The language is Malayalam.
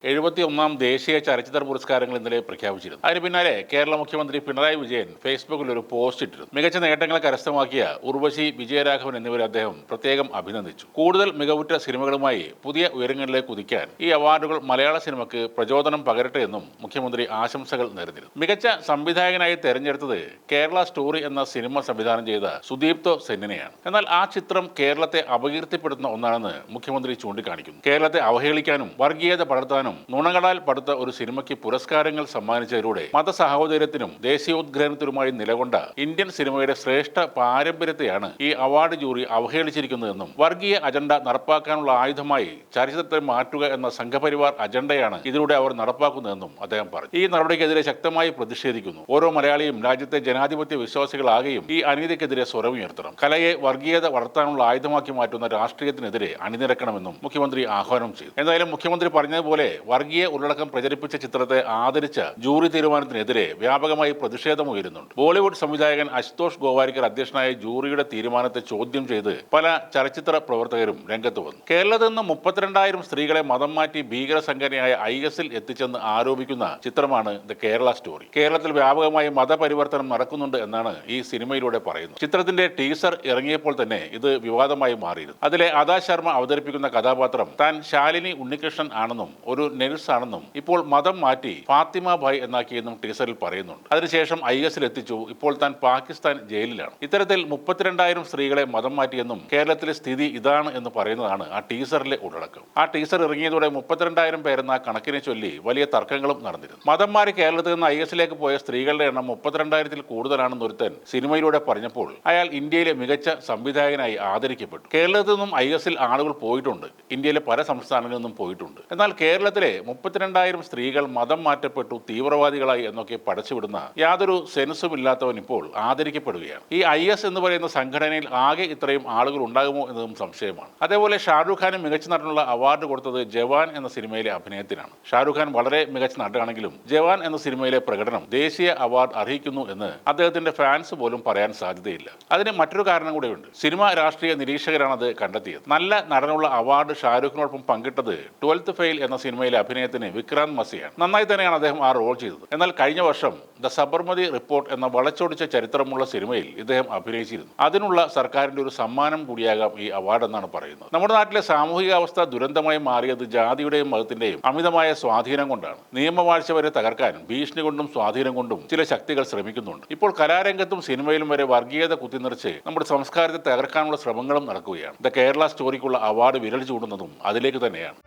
71-ാം ദേശീയ ചലച്ചിത്ര പുരസ്കാരങ്ങൾ ഇന്നലെ പ്രഖ്യാപിച്ചിരുന്നു. അതിന് പിന്നാലെ കേരള മുഖ്യമന്ത്രി പിണറായി വിജയൻ ഫേസ്ബുക്കിൽ ഒരു പോസ്റ്റ് ഇട്ടിരുന്നു. മികച്ച നേട്ടങ്ങൾ കരസ്ഥമാക്കിയ ഉർവശി, വിജയരാഘവൻ എന്നിവരെ അദ്ദേഹം പ്രത്യേകം അഭിനന്ദിച്ചു. കൂടുതൽ മികവുറ്റ സിനിമകളുമായി പുതിയ ഉയരങ്ങളിലേക്ക് കുതിക്കാൻ ഈ അവാർഡുകൾ മലയാള സിനിമയ്ക്ക് പ്രചോദനം പകരട്ടെ എന്നും മുഖ്യമന്ത്രി ആശംസകൾ നേർന്നിരുന്നു. മികച്ച സംവിധായകനായി തെരഞ്ഞെടുത്തത് കേരള സ്റ്റോറി എന്ന സിനിമ സംവിധാനം ചെയ്ത സുദീപ്തോ സെന്നിനെയാണ്. എന്നാൽ ആ ചിത്രം കേരളത്തെ അപകീർത്തിപ്പെടുത്തുന്ന ഒന്നാണെന്ന് മുഖ്യമന്ത്രി ചൂണ്ടിക്കാണിക്കുന്നു. കേരളത്തെ അവഹേളിക്കാനും വർഗീയത പടർത്താനും നുണകളാൽ പടുത്ത ഒരു സിനിമയ്ക്ക് പുരസ്കാരങ്ങൾ സമ്മാനിച്ചതിലൂടെ മതസഹോദര്യത്തിനും ദേശീയോദ്ഗ്രഥനത്തിനുമായി നിലകൊണ്ട ഇന്ത്യൻ സിനിമയുടെ ശ്രേഷ്ഠ പാരമ്പര്യത്തെയാണ് ഈ അവാർഡ് ജൂറി അവഹേളിച്ചിരിക്കുന്നതെന്നും വർഗീയ അജണ്ട നടപ്പാക്കാനുള്ള ആയുധമായി ചലച്ചിത്രത്തെ മാറ്റുക എന്ന സംഘപരിവാർ അജണ്ടയാണ് ഇതിലൂടെ അവർ നടപ്പാക്കുന്നതെന്നും അദ്ദേഹം പറഞ്ഞു. ഈ നടപടിക്കെതിരെ ശക്തമായി പ്രതിഷേധിക്കുന്നു. ഓരോ മലയാളിയും രാജ്യത്തെ ജനാധിപത്യ വിശ്വാസികളാകുകയും ഈ അനീതിക്കെതിരെ സ്വരമുയർത്തണം. കലയെ വർഗീയത വളർത്താനുള്ള ആയുധമാക്കി മാറ്റുന്ന രാഷ്ട്രീയത്തിനെതിരെ അണിനിരക്കണമെന്നും മുഖ്യമന്ത്രി ആഹ്വാനം ചെയ്തു. എന്തായാലും മുഖ്യമന്ത്രി പറഞ്ഞതുപോലെ വർഗീയ ഉള്ളടക്കം പ്രചരിപ്പിച്ച ചിത്രത്തെ ആദരിച്ച ജൂറി തീരുമാനത്തിനെതിരെ വ്യാപകമായി പ്രതിഷേധം ഉയരുന്നുണ്ട്. ബോളിവുഡ് സംവിധായകൻ അശുതോഷ് ഗോവാരിക്കർ അധ്യക്ഷനായ ജൂറിയുടെ തീരുമാനത്തെ ചോദ്യം ചെയ്ത് പല ചലച്ചിത്ര പ്രവർത്തകരും രംഗത്ത് വന്നു. കേരളത്തിൽ നിന്ന് 32,000 സ്ത്രീകളെ മതം മാറ്റി ഭീകര സംഘടനയായ IS എത്തിച്ചെന്ന് ആരോപിക്കുന്ന ചിത്രമാണ് ദ കേരള സ്റ്റോറി. കേരളത്തിൽ വ്യാപകമായി മതപരിവർത്തനം നടക്കുന്നുണ്ട് എന്നാണ് ഈ സിനിമയിലൂടെ പറയുന്നത്. ചിത്രത്തിന്റെ ടീസർ ഇറങ്ങിയപ്പോൾ തന്നെ ഇത് വിവാദമായി മാറിയിരുന്നു. അതിലെ അദാ ശർമ്മ അവതരിപ്പിക്കുന്ന കഥാപാത്രം താൻ ശാലിനി ഉണ്ണികൃഷ്ണൻ ആണെന്നും ഒരു നെഴ്സാണെന്നും ഇപ്പോൾ മതം മാറ്റി ഫാത്തിമ ഭായ് എന്നാക്കിയെന്നും ടീസറിൽ പറയുന്നുണ്ട്. അതിനുശേഷം IS എത്തിച്ചു. ഇപ്പോൾ താൻ പാകിസ്ഥാൻ ജയിലിലാണ്. ഇത്തരത്തിൽ 32,000 സ്ത്രീകളെ മതം മാറ്റിയെന്നും കേരളത്തിലെ സ്ഥിതി ഇതാണ് എന്ന് പറയുന്നതാണ് ആ ടീസറിലെ ഉള്ളടക്കം. ആ ടീസർ ഇറങ്ങിയതോടെ 32,000 പേരെന്ന കണക്കിനെ ചൊല്ലി വലിയ തർക്കങ്ങളും നടന്നിരുന്നു. മതം മാറി കേരളത്തിൽ നിന്ന് IS പോയ സ്ത്രീകളുടെ എണ്ണം 32,000-ൽ കൂടുതലാണെന്ന് ഒരുത്തൻ സിനിമയിലൂടെ പറഞ്ഞപ്പോൾ അയാൾ ഇന്ത്യയിലെ മികച്ച സംവിധായകനായി ആദരിക്കപ്പെട്ടു. കേരളത്തിൽ നിന്നും IS ആളുകൾ പോയിട്ടുണ്ട്. ഇന്ത്യയിലെ പല സംസ്ഥാനങ്ങളിൽ നിന്നും പോയിട്ടുണ്ട്. എന്നാൽ കേരളത്തിലെ 32,000 സ്ത്രീകൾ മതം മാറ്റപ്പെട്ടു, തീവ്രവാദികളായി എന്നൊക്കെ പടച്ചുവിടുന്ന യാതൊരു സെൻസും ഇല്ലാത്തവൻ ഇപ്പോൾ ആദരിക്കപ്പെടുകയാണ്. ഈ IS എന്ന് പറയുന്ന സംഘടനയിൽ ആകെ ഇത്രയും ആളുകൾ ഉണ്ടാകുമോ എന്നതും സംശയമാണ്. അതേപോലെ ഷാരൂഖ് ഖാന് മികച്ച നടനുള്ള അവാർഡ് കൊടുത്തത് ജവാൻ എന്ന സിനിമയിലെ അഭിനയത്തിനാണ്. ഷാരൂഖ് ഖാൻ വളരെ മികച്ച നടനാണെങ്കിലും ജവാൻ എന്ന സിനിമയിലെ പ്രകടനം ദേശീയ അവാർഡ് അർഹിക്കുന്നു എന്ന് അദ്ദേഹത്തിന്റെ ഫാൻസ് പോലും പറയാൻ സാധ്യതയില്ല. അതിന് മറ്റൊരു കാരണം കൂടെയുണ്ട്. സിനിമ രാഷ്ട്രീയ നിരീക്ഷകരാണ് അത് കണ്ടെത്തിയത്. നല്ല നടനുള്ള അവാർഡ് ഷാരൂഖിനോടൊപ്പം പങ്കിട്ടത് 12th ഫെയിൽ എന്ന സിനിമയിലെ അഭിനയത്തിന് വിക്രാന്ത് മസിയാണ്. നന്നായി തന്നെയാണ് അദ്ദേഹം ആ റോൾ ചെയ്തത്. എന്നാൽ കഴിഞ്ഞ വർഷം ദ സബർമതി റിപ്പോർട്ട് എന്ന വളച്ചൊടിച്ച ചരിത്രമുള്ള സിനിമയിൽ ഇദ്ദേഹം അഭിനയിച്ചിരുന്നു. അതിനുള്ള സർക്കാരിന്റെ ഒരു സമ്മാനം കൂടിയാകാം ഈ അവാർഡ് എന്നാണ് പറയുന്നത്. നമ്മുടെ നാട്ടിലെ സാമൂഹിക അവസ്ഥ ദുരന്തമായി മാറിയത് ജാതിയുടെയും മതത്തിന്റെയും അമിതമായ സ്വാധീനം കൊണ്ടാണ്. നിയമവാഴ്ച വരെ തകർക്കാൻ ഭീഷണി കൊണ്ടും സ്വാധീനം കൊണ്ടും ചില ശക്തികൾ ശ്രമിക്കുന്നുണ്ട്. ഇപ്പോൾ കലാരംഗത്തും സിനിമയിലും വരെ വർഗീയത കുത്തിനിറച്ച് നമ്മുടെ സംസ്കാരത്തെ തകർക്കാനുള്ള ശ്രമങ്ങളും നടക്കുകയാണ്. ദ കേരള സ്റ്റോറിക്കുള്ള അവാർഡ് വിരൽ ചൂടുന്നതും അതിലേക്ക് തന്നെയാണ്.